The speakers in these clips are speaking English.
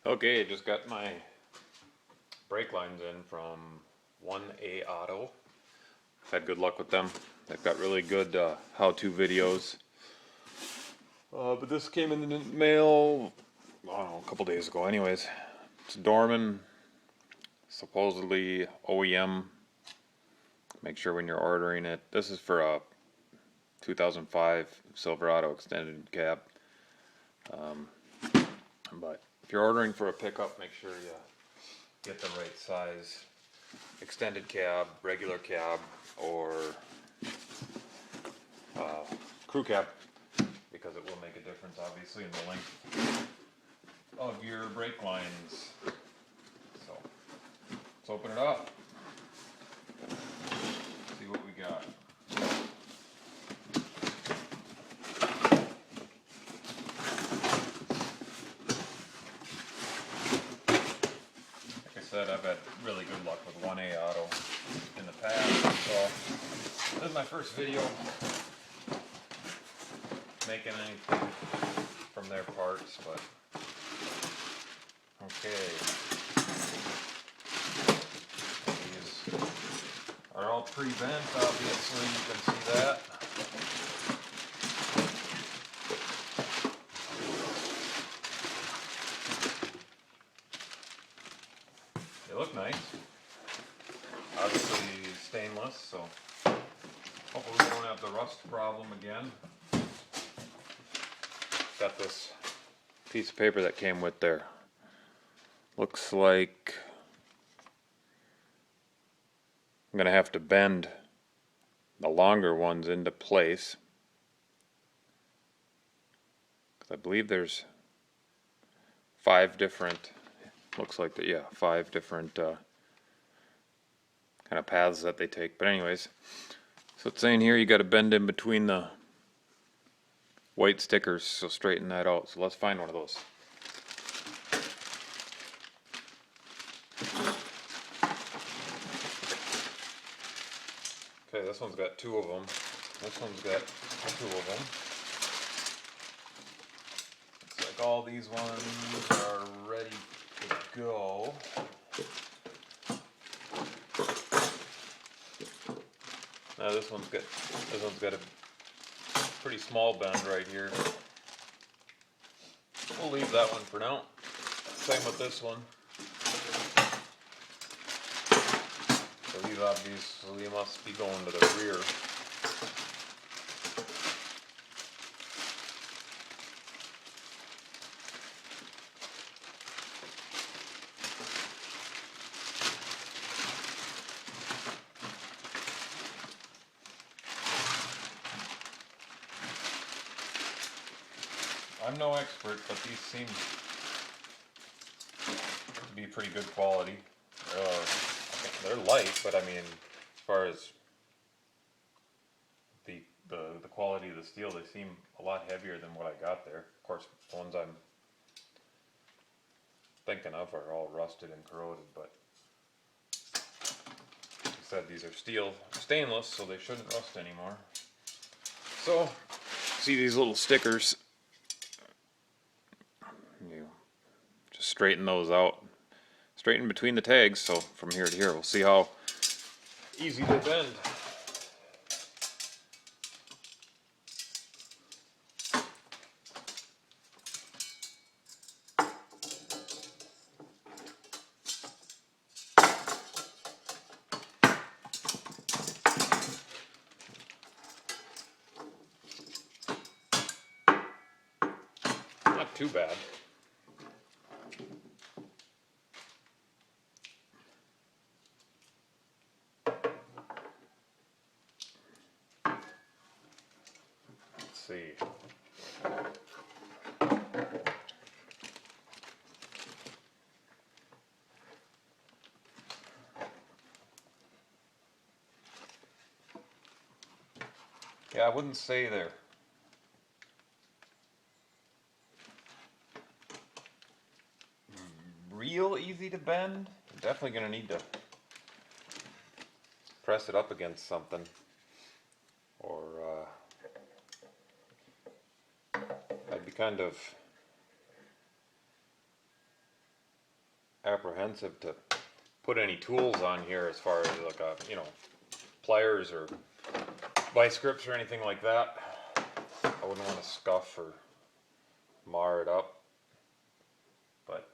Okay, just got my brake lines in from 1a-auto. Had good luck with them. They've got really good how-to videos. But this came in the mail, I don't know, a couple days ago anyways. It's Dorman, supposedly OEM. Make sure when you're ordering it. This is for a 2005 Silverado extended cab. But if you're ordering for a pickup, make sure you get the right size extended cab, regular cab, or crew cab, because it will make a difference obviously in the length of your brake lines. So let's open it up, see what we got. Like I said, I've had really good luck with 1a-auto in the past, so this is my first video making anything from their parts, but okay. These are all pre-bent, obviously, you can see that. They look nice. Obviously stainless, so hopefully we don't have the rust problem again. Got this piece of paper that came with there. Looks like I'm gonna have to bend the longer ones into place, because I believe there's 5 different, looks like that, yeah, 5 different kind of paths that they take. But anyways, so it's saying here you got to bend in between the white stickers, so straighten that out. So let's find one of those. Okay, this one's got 2 of them. This one's got 2 of them. Looks like all these ones are ready to go. Now this one's got a pretty small bend right here. We'll leave that one for now. Same with this one. So these obviously must be going to the rear. I'm no expert, but these seem to be pretty good quality. They're light, but I mean, as far as the quality of the steel, they seem a lot heavier than what I got there. Of course, the ones I'm thinking of are all rusted and corroded, but like I said, these are stainless, so they shouldn't rust anymore. So, see these little stickers? You just straighten those out. Straighten between the tags, so from here to here, we'll see how easy they bend. Not too bad. Let's see. Yeah, I wouldn't say they're real easy to bend. You're definitely going to need to press it up against something, or I'd be kind of apprehensive to put any tools on here as far as like a, you know, pliers or vice grips or anything like that. I wouldn't want to scuff or mar it up. But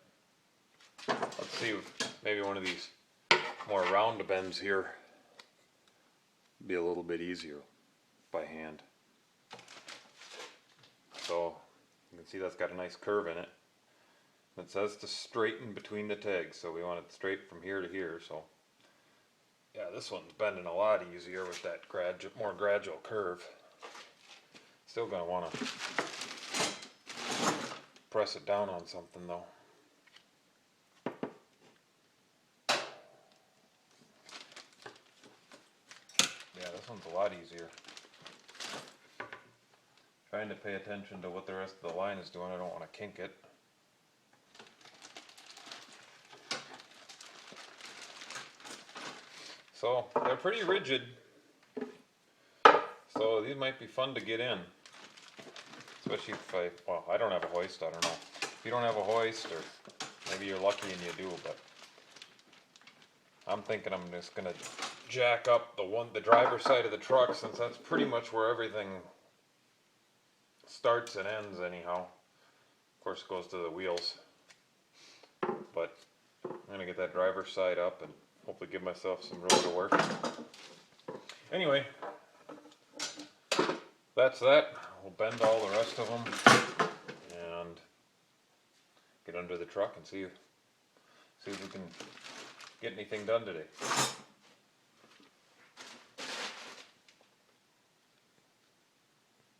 let's see if maybe one of these more round bends here be a little bit easier by hand. So you can see that's got a nice curve in it. It says to straighten between the tags, so we want it straight from here to here. So yeah, this one's bending a lot easier with that more gradual curve. Still gonna want to press it down on something though. Yeah, this one's a lot easier. Trying to pay attention to what the rest of the line is doing. I don't want to kink it. So they're pretty rigid. So these might be fun to get in. Especially if well, I don't have a hoist, I don't know. If you don't have a hoist, or maybe you're lucky and you do, but I'm thinking I'm just gonna jack up the driver's side of the truck, since that's pretty much where everything starts and ends anyhow. Of course it goes to the wheels. But I'm gonna get that driver's side up and hopefully give myself some room to work. Anyway, that's that. We'll bend all the rest of them and get under the truck and see if we can get anything done today.